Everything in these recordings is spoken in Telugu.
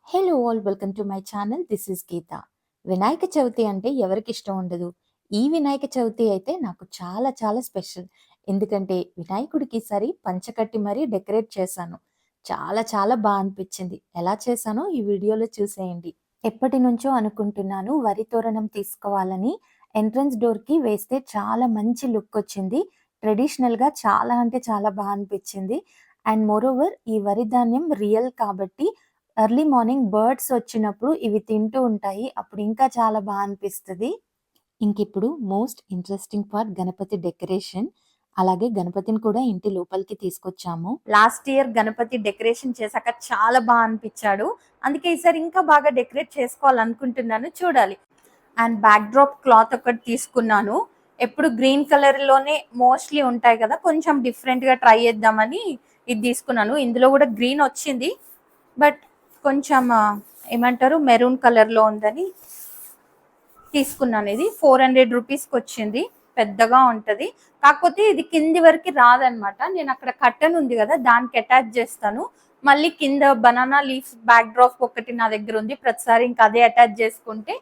Hello all welcome to my channel. This is Geetha. Vinayaka Chavithi అంటే ఎవరికి ఇష్టం ఉండదు. ఈ వినాయక చవితి అయితే నాకు చాలా చాలా స్పెషల్. ఎందుకంటే వినాయకుడికి ఈసారి పంచకట్టి మరీ డెకరేట్ చేశాను. చాలా చాలా అనిపించింది. ఎలా చేశానో ఈ వీడియోలో చూసేయండి. ఎప్పటినుంచో అనుకుంటున్నాను వరి తోరణం తీసుకోవాలని. ఎంట్రన్స్ డోర్‌కి వేస్తే చాలా మంచి లుక్ వచ్చింది. ట్రెడిషనల్‌గా చాలా అంటే చాలా అనిపించింది. అండ్ మోరోవర్ ఈ వరి ధాన్యం రియల్ కాబట్టి ఎర్లీ మార్నింగ్ బర్డ్స్ వచ్చినప్పుడు ఇవి తింటూ ఉంటాయి. అప్పుడు ఇంకా చాలా అనిపిస్తది. ఇంకిప్పుడు most interesting part Ganapati decoration. అలాగే గణపతిని కూడా ఇంటి లోపలికి తీసుకొచ్చాము. లాస్ట్ ఇయర్ గణపతి డెకరేషన్ చేశాక చాలా అనిపిచ్చాడు. అందుకే ఈసారి ఇంకా బాగా డెకరేట్ చేసుకోవాలనుకుంటున్నాను. చూడాలి. అండ్ బ్యాక్ డ్రాప్ క్లాత్ ఒకటి తీసుకున్నాను. ఎప్పుడు గ్రీన్ కలర్ లోనే మోస్ట్‌లీ ఉంటాయి కదా! కొంచెం డిఫరెంట్‌గా ట్రై చేద్దామని ఇది తీసుకున్నాను. ఇందులో కూడా గ్రీన్ వచ్చింది. బట్ కొంచెం ఏమంటారు మెరూన్ కలర్‌లో ఉందని తీసుకున్నాను. ఇది 400 రూపీస్‌కి వచ్చింది. పెద్దగా ఉంటది. కాకపోతే ఇది కింది వరకు రాదనమాట. నేను అక్కడ కర్టెన్ ఉంది కదా! దానికి అటాచ్ చేస్తాను. మళ్ళీ కింద బనానా లీఫ్ బ్యాక్ డ్రాప్ ఒకటి నా దగ్గర ఉంది. ప్రతిసారి ఇంకా అదే అటాచ్ చేసుకుంటే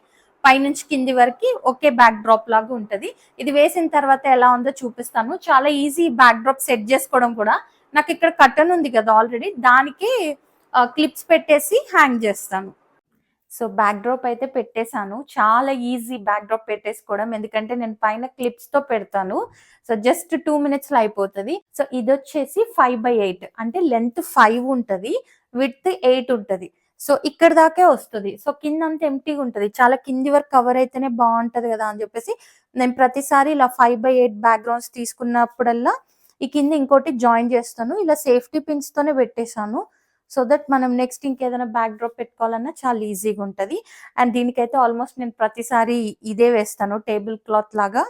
పైనుంచి కింది వరకు ఒకే బ్యాక్ డ్రాప్ లాగా ఉంటది. ఇది వేసిన తర్వాత ఎలా ఉందో చూపిస్తాను. చాలా ఈజీ బ్యాక్ డ్రాప్ సెట్ చేసుకోవడం కూడా. నాకు ఇక్కడ కర్టెన్ ఉంది కదా ఆల్రెడీ దానికి క్లిప్స్ పెట్టేసి హ్యాంగ్ చేస్తాను. సో బ్యాక్ డ్రాప్ అయితే పెట్టేశాను. చాలా ఈజీ బ్యాక్ డ్రాప్ పెట్టేసుకోవడం. ఎందుకంటే నేను పైన క్లిప్స్‌తో పెడతాను. సో జస్ట్ 2 మినిట్స్‌లో అయిపోతది. సో ఇదొచ్చేసి 5/8 అంటే లెంత్ 5 ఉంటది. విడ్త్ 8 ఉంటది. సో ఇక్కడ దాకే వస్తది. సో కిందంతా ఎంప్టీగా ఉంటది. చాలా కింది వరకు కవర్ అయితేనే బావుంటది గదా! అని చెప్పేసి నేను ప్రతిసారి ఇలా 5/8 బ్యాక్‌గ్రౌండ్స్ తీసుకున్నప్పుడల్లా ఈ కింద ఇంకోటి జాయిన్ చేస్తాను. ఇలా సేఫ్టీ పిన్స్‌తోనే పెట్టేసాను. సో దట్ మనం నెక్స్ట్ ఇంకేదైనా బ్యాక్ డ్రాప్ పెట్టుకోవాలన్నా చాలా ఈజీగా ఉంటది. అండ్ దీనికైతే ఆల్మోస్ట్ నేను ప్రతిసారి ఇదే వేస్తాను. టేబుల్ క్లాత్ లాగా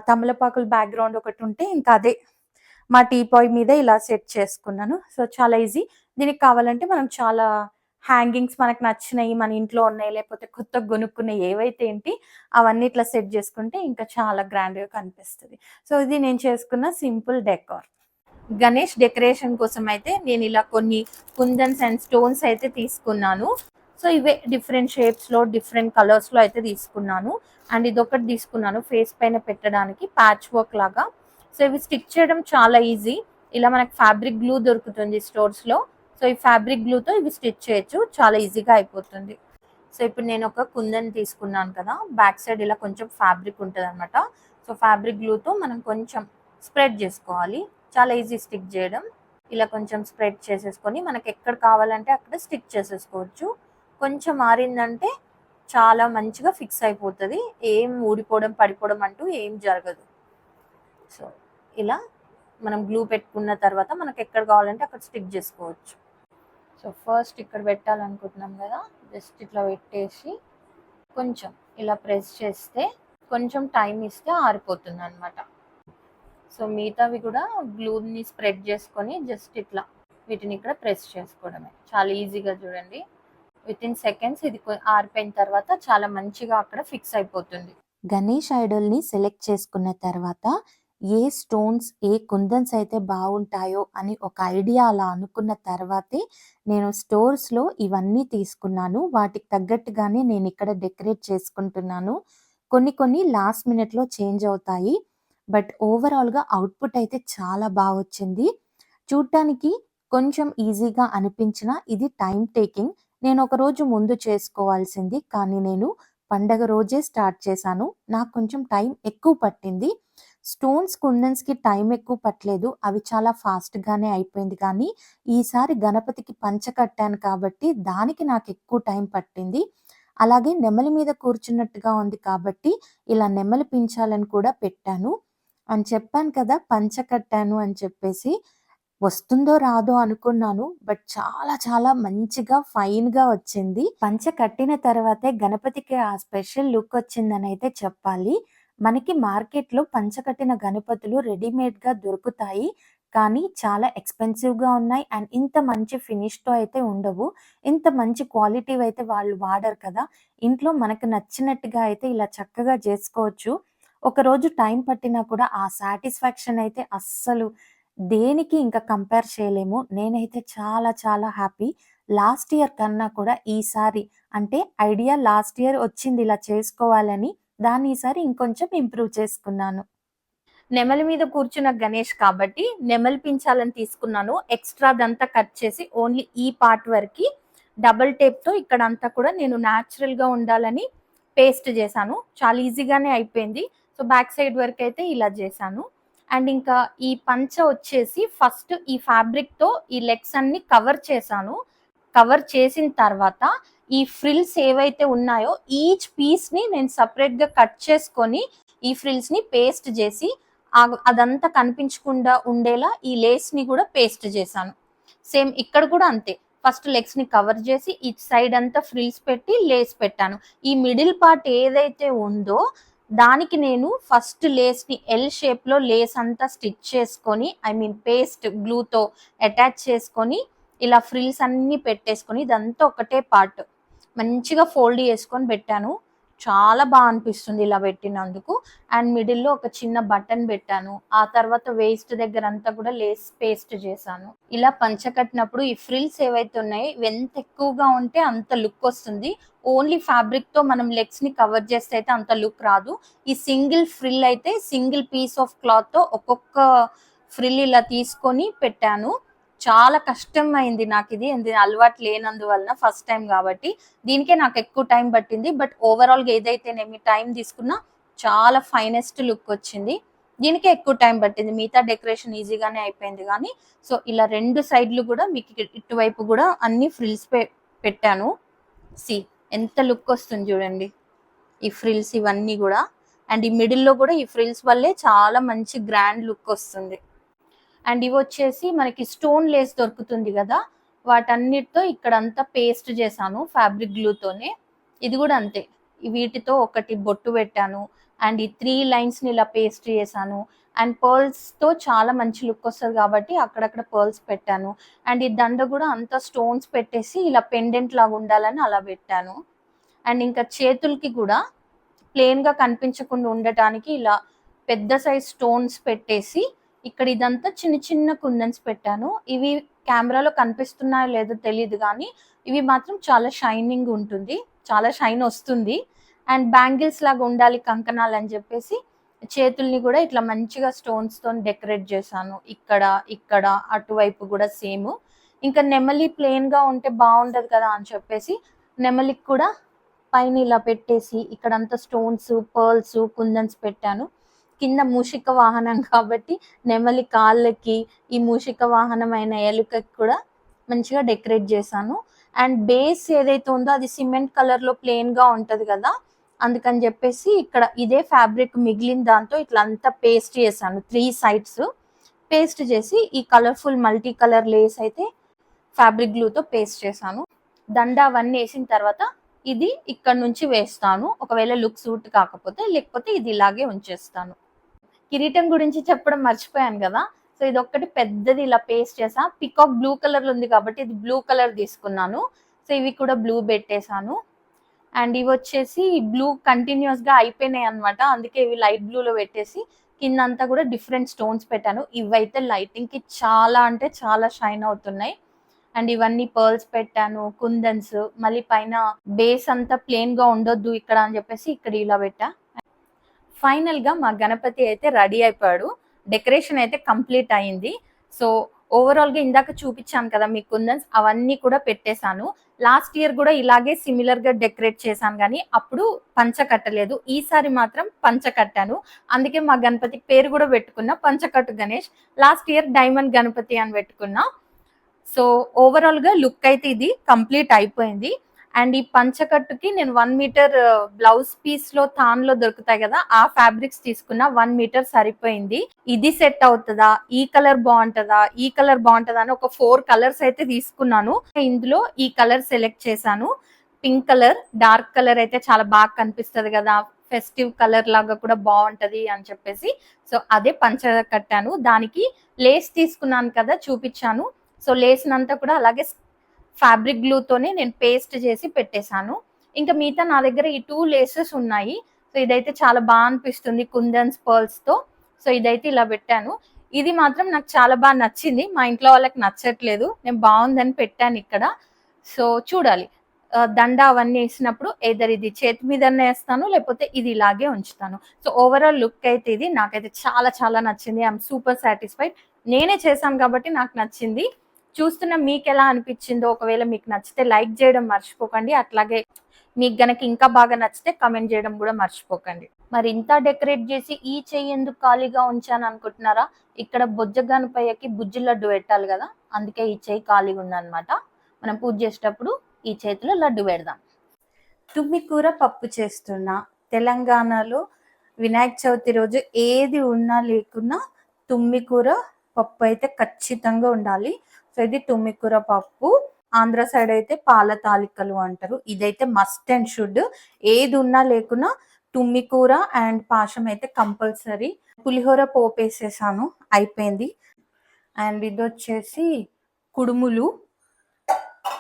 తమలపాకుల బ్యాక్‌గ్రౌండ్ ఒకటుంటే ఇంకా అదే మా టీపాయ్ మీద ఇలా సెట్ చేసుకున్నాను. సో చాలా ఈజీ. దీనికి కావాలంటే మనం చాలా హ్యాంగింగ్స్ మనకు నచ్చినయి, మన ఇంట్లో ఉన్నాయి, లేకపోతే కొత్తగా కొనుక్కున్నయి ఏవైతే ఏంటి అవన్నీ ఇట్లా సెట్ చేసుకుంటే ఇంకా చాలా గ్రాండ్‌గా కనిపిస్తది. సో ఇది నేను చేసుకున్న సింపుల్ డెకార్. గణేష్ డెకరేషన్ కోసం అయితే నేను ఇలా కొన్ని కుందన్స్ అండ్ స్టోన్స్ అయితే తీసుకున్నాను. సో ఇవే డిఫరెంట్ షేప్స్‌లో, డిఫరెంట్ కలర్స్‌లో అయితే తీసుకున్నాను. అండ్ ఇదొకటి తీసుకున్నాను ఫేస్ పైన పెట్టడానికి ప్యాచ్ వర్క్ లాగా. సో ఇవి స్టిక్ చేయడం చాలా ఈజీ. ఇలా మనకు ఫ్యాబ్రిక్ గ్లూ దొరుకుతుంది స్టోర్స్‌లో. సో ఈ ఫ్యాబ్రిక్ గ్లూతో ఇవి స్టిచ్ చేయొచ్చు. చాలా ఈజీగా అయిపోతుంది. సో ఇప్పుడు నేను ఒక కుందన్ తీసుకున్నాను కదా! బ్యాక్ సైడ్ ఇలా కొంచెం ఫ్యాబ్రిక్ ఉంటదనమాట. సో ఫ్యాబ్రిక్ గ్లూతో మనం కొంచెం స్ప్రెడ్ చేసుకోవాలి. చాలా ఈజీ స్టిక్ చేయడం. ఇలా కొంచెం స్ప్రెడ్ చేసేసుకొని మనకెక్కడ కావాలంటే అక్కడ స్టిక్ చేసేసుకోవచ్చు. కొంచెం ఆరిందంటే చాలా మంచిగా ఫిక్స్ అయిపోతది. ఏం ఊడిపోవడం, పడిపోవడం అంటూ ఏం జరగదు. సో ఇలా మనం గ్లూ పెట్టుకున్న తర్వాత మనకెక్కడ కావాలంటే అక్కడ స్టిక్ చేసుకోవచ్చు. సో ఫస్ట్ ఇక్కడ పెట్టాలనుకుంటున్నాం కదా! జస్ట్ ఇట్లా పెట్టేసి కొంచెం ఇలా ప్రెస్ చేస్తే కొంచెం టైం ఇస్తే ఆరిపోతుందనమాట. సో మిగతావి కూడా గ్లూని స్ప్రెడ్ చేసుకొని జస్ట్ ఇట్లా వీటిని ఇక్కడ ప్రెస్ చేసుకోవడమే. చాలా ఈజీగా చూడండి. వితిన్ సెకండ్స్ ఇది ఆరిపోయిన తర్వాత చాలా మంచిగా అక్కడ ఫిక్స్ అయిపోతుంది. గణేష్ ఐడల్‌ని సెలెక్ట్ చేసుకున్న తర్వాత ఏ స్టోన్స్, ఏ కుందన్స్ అయితే బావుంటాయో అని ఒక ఐడియా అలా అనుకున్న తర్వాతే నేను స్టోర్స్‌లో ఇవన్నీ తీసుకున్నాను. వాటికి తగ్గట్టుగానే నేనిక్కడ డెకరేట్ చేసుకుంటున్నాను. కొన్ని కొన్ని లాస్ట్ మినిట్‌లో చేంజ్ అవుతాయి. బట్ ఓవరాల్‌గా అవుట్‌పుట్ అయితే చాలా వచ్చింది. చూడ్డానికి కొంచెం ఈజీగా అనిపించినా ఇది టైమ్ టేకింగ్. నేను ఒక రోజు ముందు చేసుకోవాల్సింది. కానీ నేను పండగ రోజే స్టార్ట్ చేశాను. నాకు కొంచెం టైం ఎక్కువ పట్టింది. స్టోన్స్, కుందన్స్‌కి టైం ఎక్కువ పట్టలేదు. అవి చాలా ఫాస్ట్‌గానే అయిపోయింది. కానీ ఈసారి గణపతికి పంచ కట్టాను కాబట్టి దానికి నాకు ఎక్కువ టైం పట్టింది. అలాగే నెమలి మీద కూర్చున్నట్టుగా ఉంది కాబట్టి ఇలా నెమలి పించాలను కూడా పెట్టాను. అని చెప్పాను కదా! పంచ కట్టాను అని చెప్పేసి. వస్తుందో రాదో అనుకున్నాను. బట్ చాలా చాలా మంచిగా ఫైన్‌గా వచ్చింది. పంచ కట్టిన తర్వాతే గణపతికి ఆ స్పెషల్ లుక్ వచ్చిందనైతే చెప్పాలి. మనకి మార్కెట్‌లో పంచ కట్టిన గణపతులు రెడీమేడ్‌గా దొరుకుతాయి. కానీ చాలా ఎక్స్‌పెన్సివ్‌గా ఉన్నాయి. అండ్ ఇంత మంచి ఫినిష్‌తో అయితే ఉండవు. ఇంత మంచి క్వాలిటీవయితే వాళ్ళు వాడరు కదా! ఇంట్లో మనకు నచ్చినట్టుగా అయితే ఇలా చక్కగా చేసుకోవచ్చు. ఒకరోజు టైం పట్టినా కూడా ఆ సాటిస్ఫాక్షన్ అయితే అస్సలు దేనికి ఇంకా కంపేర్ చేయలేము. నేనైతే చాలా చాలా హ్యాపీ. లాస్ట్ ఇయర్ కన్నా కూడా ఈసారి అంటే ఐడియా లాస్ట్ ఇయర్ వచ్చింది ఇలా చేసుకోవాలని, దాన్ని ఈసారి ఇంకొంచెం ఇంప్రూవ్ చేసుకున్నాను. నెమలి మీద కూర్చున్న గణేష్ కాబట్టి నెమలి పించాలని తీసుకున్నాను. ఎక్స్ట్రాదంతా కట్ చేసి ఓన్లీ ఈ పార్ట్ వరకి డబుల్ టేప్‌తో ఇక్కడంతా కూడా నేను న్యాచురల్‌గా ఉండాలని పేస్ట్ చేశాను. చాలా ఈజీగానే అయిపోయింది. సో, బ్యాక్ సైడ్ వరకైతే ఇలా చేశాను. అండ్ ఇంకా ఈ పంచ వచ్చేసి ఫస్ట్ ఈ ఫ్యాబ్రిక్‌తో ఈ లెగ్స్ అన్నీ కవర్ చేశాను. కవర్ చేసిన తర్వాత ఈ ఫ్రిల్స్ ఏవైతే ఉన్నాయో ఈచ్ పీస్‌ని నేను సెపరేట్‌గా కట్ చేసుకొని ఈ ఫ్రిల్స్‌ని పేస్ట్ చేసి అదంతా కనిపించకుండా ఉండేలా ఈ లేస్‌ని కూడా పేస్ట్ చేశాను. సేమ్ ఇక్కడ కూడా అంతే. ఫస్ట్ లెగ్స్‌ని కవర్ చేసి ఇటు సైడ్ అంతా ఫ్రిల్స్ పెట్టి లేస్ పెట్టాను. ఈ మిడిల్ పార్ట్ ఏదైతే ఉందో దానికి నేను ఫస్ట్ లేస్‌ని ఎల్ షేప్‌లో లేస్ అంతా స్టిచ్ చేసుకొని పేస్ట్ గ్లూతో అటాచ్ చేసుకొని ఇలా ఫ్రిల్స్ అన్నీ పెట్టేసుకొని ఇదంతా ఒకటే పార్ట్ మంచిగా ఫోల్డ్ చేసుకొని పెట్టాను. చాలా అనిపిస్తుంది ఇలా పెట్టినందుకు. అండ్ మిడిల్‌లో ఒక చిన్న బటన్ పెట్టాను. ఆ తర్వాత వేస్ట్ దగ్గర అంతా కూడా లేస్ పేస్ట్ చేశాను. ఇలా పంచ కట్టినప్పుడు ఈ ఫ్రిల్స్ ఏవైతే ఉన్నాయో ఇవి ఎంత ఎక్కువగా ఉంటే అంత లుక్ వస్తుంది. ఓన్లీ ఫ్యాబ్రిక్‌తో మనం లెగ్స్‌ని కవర్ చేస్తే అయితే అంత లుక్ రాదు. ఈ సింగిల్ ఫ్రిల్ అయితే సింగిల్ పీస్ ఆఫ్ క్లాత్‌తో ఒక్కొక్క ఫ్రిల్ ఇలా తీసుకొని పెట్టాను. చాలా కష్టం అయింది నాకిది. అలవాటు లేనందువలన ఫస్ట్ టైం కాబట్టి. దీనికే నాకు ఎక్కువ టైం పట్టింది. బట్ ఓవరాల్‌గా ఏదైతేనేమి టైం తీసుకున్నా చాలా ఫైనెస్ట్ లుక్ వచ్చింది. దీనికే ఎక్కువ టైం పట్టింది. మిగతా డెకరేషన్ ఈజీగానే అయిపోయింది గానీ, సో, ఇలా 2 సైడ్‌లు కూడా మీకు ఇటువైపు కూడా అన్ని ఫ్రిల్స్ పెట్టాను. సీ ఎంత లుక్ వస్తుంది చూడండి. ఈ ఫ్రిల్స్ ఇవన్నీ కూడా. అండ్ ఈ మిడిల్‌లో కూడా ఈ ఫ్రిల్స్ వల్లే చాలా మంచి గ్రాండ్ లుక్ వస్తుంది. అండ్ ఇవి వచ్చేసి మనకి స్టోన్ లేస్ దొరుకుతుంది కదా, వాటన్నిటితో ఇక్కడంతా పేస్ట్ చేశాను ఫ్యాబ్రిక్ గ్లూతోనే. ఇది కూడా అంతే. వీటితో ఒకటి బొట్టు పెట్టాను. అండ్ ఈ 3 లైన్స్‌ని ఇలా పేస్ట్ చేశాను. అండ్ పర్ల్స్‌తో చాలా మంచి లుక్ వస్తది కాబట్టి అక్కడక్కడ పర్ల్స్ పెట్టాను. అండ్ ఈ దండ కూడా అంతా స్టోన్స్ పెట్టేసి ఇలా పెండెంట్ లాగా ఉండాలని అలా పెట్టాను. అండ్ ఇంకా చేతులకి కూడా ప్లెయిన్‌గా కనిపించకుండా ఉండటానికి ఇలా పెద్ద సైజ్ స్టోన్స్ పెట్టేసి ఇక్కడ ఇదంతా చిన్న చిన్న కుందన్స్ పెట్టాను. ఇవి కెమెరాలో కనిపిస్తున్నాయో లేదో తెలీదు గానీ, ఇవి మాత్రం చాలా షైనింగ్ ఉంటుంది. చాలా షైన్ వస్తుంది. అండ్ బ్యాంగిల్స్ లాగా ఉండాలి కంకణాలు అని చెప్పేసి చేతుల్ని కూడా ఇట్లా మంచిగా స్టోన్స్‌తోని డెకరేట్ చేశాను. ఇక్కడ అటువైపు కూడా సేమ్. ఇంకా నెమలి ప్లెయిన్‌గా ఉంటే బాగుండదు కదా అని చెప్పేసి నెమలికి కూడా పైన ఇలా పెట్టేసి ఇక్కడంతా స్టోన్స్, పర్ల్స్, కుందన్స్ పెట్టాను. కింద మూషిక వాహనం కాబట్టి నెమలి కాళ్ళకి ఈ మూషిక వాహనమైన ఎలుకకి కూడా మంచిగా డెకరేట్ చేశాను. అండ్ బేస్ ఏదైతే ఉందో అది సిమెంట్ కలర్‌లో ప్లెయిన్‌గా ఉంటది కదా, అందుకని చెప్పేసి ఇక్కడ ఇదే ఫ్యాబ్రిక్ మిగిలిన దాంతో ఇట్లా అంతా పేస్ట్ చేశాను. 3 సైడ్స్ పేస్ట్ చేసి ఈ కలర్‌ఫుల్ మల్టీ కలర్ లేస్ అయితే ఫ్యాబ్రిక్ గ్లూతో పేస్ట్ చేశాను. దండ అవన్నీ వేసిన తర్వాత ఇది ఇక్కడ నుంచి వేస్తాను. ఒకవేళ లుక్ సూట్ కాకపోతే, లేకపోతే ఇది ఇలాగే ఉంచేస్తాను. కిరీటం గురించి చెప్పడం మర్చిపోయాను కదా. సో, ఇదొక్కటి పెద్దది ఇలా పేస్ట్ చేసా. పికాక్ బ్లూ కలర్‌లో ఉంది కాబట్టి ఇది బ్లూ కలర్ తీసుకున్నాను. సో, ఇవి కూడా బ్లూ పెట్టేశాను. అండ్ ఇవొచ్చేసి బ్లూ కంటిన్యూయస్‌గా అయిపోయినాయి అన్నమాట. అందుకే ఇవి లైట్ బ్లూలో పెట్టేసి కిందంతా కూడా డిఫరెంట్ స్టోన్స్ పెట్టాను. ఇవైతే లైటింగ్‌కి చాలా అంటే చాలా షైన్ అవుతున్నాయి. అండ్ ఇవన్నీ పర్ల్స్ పెట్టాను, కుందన్స్, మళ్ళీ పైన బేస్ అంతా ప్లెయిన్‌గా ఉండొద్దు ఇక్కడ అని చెప్పేసి ఇక్కడ ఇలా పెట్టా. ఫైనల్‌గా మా గణపతి అయితే రెడీ అయిపోయాడు. డెకరేషన్ అయితే కంప్లీట్ అయింది. సో, ఓవరాల్‌గా ఇందాక చూపించాను కదా మీకు కుందన్స్, అవన్నీ కూడా పెట్టేశాను. లాస్ట్ ఇయర్ కూడా ఇలాగే సిమిలర్‌గా డెకరేట్ చేశాను గానీ అప్పుడు పంచ కట్టలేదు. ఈసారి మాత్రం పంచ కట్టాను. అందుకే మా గణపతికి పేరు కూడా పెట్టుకున్నా Panchakattu Ganesh. Last year diamond Ganapati అని పెట్టుకున్నా. సో, ఓవరాల్‌గా లుక్ అయితే ఇది కంప్లీట్ అయిపోయింది. అండ్ ఈ పంచకట్టుకి నేను 1 మీటర్ బ్లౌజ్ పీస్‌లో థాన్‌లో దొరుకుతాయి కదా, ఆ ఫ్యాబ్రిక్స్ తీసుకున్నా. 1 మీటర్ సరిపోయింది. ఇది సెట్ అవుతదా? ఈ కలర్ బాగుంటదా? ఈ కలర్ బాగుంటదా? అని ఒక 4 కలర్స్ అయితే తీసుకున్నాను. ఇందులో ఈ కలర్ సెలెక్ట్ చేశాను. పింక్ కలర్, డార్క్ కలర్ అయితే చాలా బాగా కనిపిస్తది కదా, ఫెస్టివ్ కలర్ లాగా కూడా బాగుంటది అని చెప్పేసి సో, అదే పంచ కట్టాను. దానికి లేస్ తీసుకున్నాను కదా చూపించాను. సో, లేస్‌నంతా కూడా అలాగే ఫ్యాబ్రిక్ గ్లూతోనే నేను పేస్ట్ చేసి పెట్టేశాను. ఇంకా మిగతా నా దగ్గర ఈ 2 లేసెస్ ఉన్నాయి. సో, ఇదైతే చాలా అనిపిస్తుంది కుందన్స్, పర్ల్స్‌తో. సో, ఇదైతే ఇలా పెట్టాను. ఇది మాత్రం నాకు చాలా నచ్చింది. మా ఇంట్లో వాళ్ళకి నచ్చట్లేదు. నేను బాగుందని పెట్టాను ఇక్కడ. సో చూడాలి. దండ అవన్నీ ఏసినప్పుడు ఎయిదర్ ఇది చేతి మీదన్నా ఏస్తాను, లేకపోతే ఇది ఇలాగే ఉంచుతాను. సో ఓవరాల్ లుక్ అయితే ఇది. నాకైతే చాలా చాలా నచ్చింది. I'm super satisfied. నేనే చేశాను కాబట్టి నాకు నచ్చింది. చూస్తున్న మీకెలా అనిపిచ్చిందో, ఒకవేళ మీకు నచ్చితే లైక్ జేయడం మర్చిపోకండి. అట్లాగే మీకు గనక ఇంకా బాగా నచ్చితే కామెంట్ జేయడం గూడా మర్చిపోకండి. మరి ఇంత డెకరేట్ జేసి ఈ చెయ్యి ఎందుకు ఖాళీగా ఉంచాను అనుకుంటున్నారా? ఇక్కడ బొజ్జ గణపయ్యకి బుజ్జి లడ్డు పెట్టాలి గదా! అందుకే ఈ చెయ్యి ఖాళీగుందనమాట. మనం పూజ చేసేటప్పుడు ఈ చేతిలో లడ్డు పెడదాం. తుమ్మికూర పప్పు చేస్తున్నా. తెలంగాణలో వినాయక చవితి రోజు ఏది ఉన్నా లేకున్నా తుమ్మికూర పప్పు అయితే ఖచ్చితంగా ఉండాలి. సో ఇది తుమ్మికూర పప్పు. ఆంధ్ర సైడ్ అయితే పాల తాలికలు అంటారు. ఇదైతే మస్ట్ అండ్ షుడ్. ఏది ఉన్నా లేకున్నా తుమ్మికూర అండ్ పాశం అయితే కంపల్సరీ. పులిహోర పోపేసేసాను, అయిపోయింది. అండ్ ఇదొచ్చేసి కుడుములు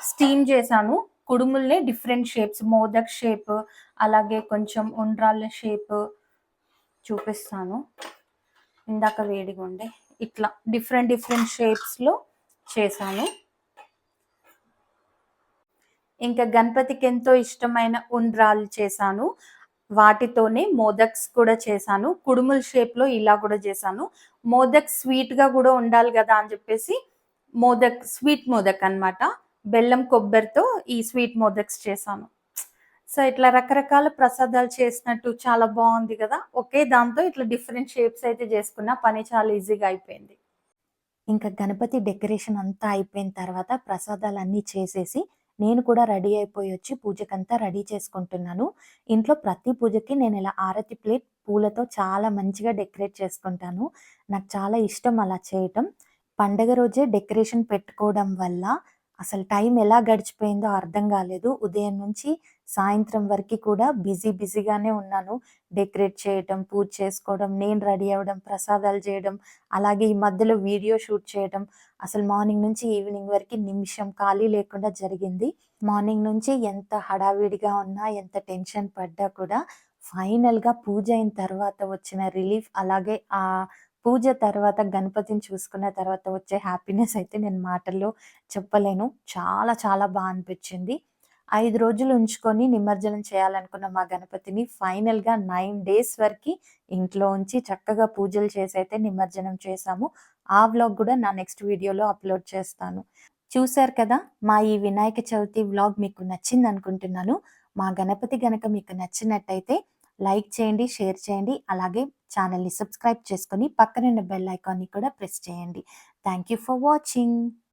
స్టీమ్ చేశాను. కుడుముల్నే డిఫరెంట్ షేప్స్, మోదక్ షేప్, అలాగే కొంచెం ఉండ్రాళ్ళ షేప్ చూపిస్తాను. ఇందాక వేడిగా ఉండే ఇట్లా డిఫరెంట్ డిఫరెంట్ షేప్స్లో చేశాను. ఇంకా గణపతికి ఎంతో ఇష్టమైన ఉండ్రాళ్ళు చేశాను. వాటితోనే మోదక్స్ కూడా చేశాను. కుడుముల షేప్‌లో ఇలా కూడా చేశాను. మోదక్ స్వీట్‌గా కూడా ఉండాలి గదా అని చెప్పేసి మోదక్, స్వీట్ మోదక్ అన్నమాట. బెల్లం, కొబ్బరితో ఈ స్వీట్ మోదక్స్ చేశాను. సో, ఇట్లా రకరకాల ప్రసాదాలు చేసినట్టు చాలా బావుంది గదా! ఒకే దాంతో ఇట్లా డిఫరెంట్ షేప్స్ అయితే చేసుకున్నా. పని చాలా ఈజీగా అయిపోయింది. ఇంకా గణపతి డెకరేషన్ అంతా అయిపోయిన తర్వాత ప్రసాదాలన్నీ చేసేసి నేను కూడా రెడీ అయిపోయొచ్చి పూజకంతా రెడీ చేసుకుంటున్నాను. ఇంట్లో ప్రతి పూజకి నేను ఇలా ఆరతి ప్లేట్ పూలతో చాలా మంచిగా డెకరేట్ చేసుకుంటాను. నాకు చాలా ఇష్టం అలా చేయటం. పండగ రోజే డెకరేషన్ పెట్టుకోవడం వల్ల అసలు టైం ఎలా గడిచిపోయిందో అర్థం కాలేదు. ఉదయం నుంచి సాయంత్రం వరకి కూడా బిజీగానే ఉన్నాను. డెకరేట్ చేయటం, పూజ చేసుకోవడం, నేను రెడీ అవ్వడం, ప్రసాదాలు చేయడం, అలాగే ఈ మధ్యలో వీడియో షూట్ చేయడం. అసలు మార్నింగ్ నుంచి ఈవినింగ్ వరకి నిమిషం ఖాళీ లేకుండా జరిగింది. మార్నింగ్ నుంచి ఎంత హడావిడిగా ఉన్నా, ఎంత టెన్షన్ పడ్డా కూడా ఫైనల్‌గా పూజ అయిన తర్వాత వచ్చిన రిలీఫ్, అలాగే పూజ తర్వాత గణపతిని చూసుకున్న తర్వాత వచ్చే హ్యాపీనెస్ అయితే నేను మాటల్లో చెప్పలేను. చాలా చాలా అనిపిచ్చింది. 5 రోజులు ఉంచుకొని నిమజ్జనం చేయాలనుకున్న మా గణపతిని ఫైనల్‌గా 9 డేస్ వరకి ఇంట్లో ఉంచి చక్కగా పూజలు చేసైతే నిమజ్జనం చేశాము. ఆ వ్లాగ్ గూడా నా నెక్స్ట్ వీడియోలో అప్‌లోడ్ చేస్తాను. చూసారు కదా! మా ఈ వినాయక చవితి వ్లాగ్ మీకు నచ్చిందనుకుంటున్నాను. మా గణపతి గనక మీకు నచ్చినట్టయితే లైక్ చేయండి, షేర్ చేయండి. అలాగే ఛానెల్‌ని సబ్స్క్రైబ్ చేసుకొని పక్కనున్న బెల్ ఐకాన్‌ని కూడా ప్రెస్ చేయండి. Thank you for watching.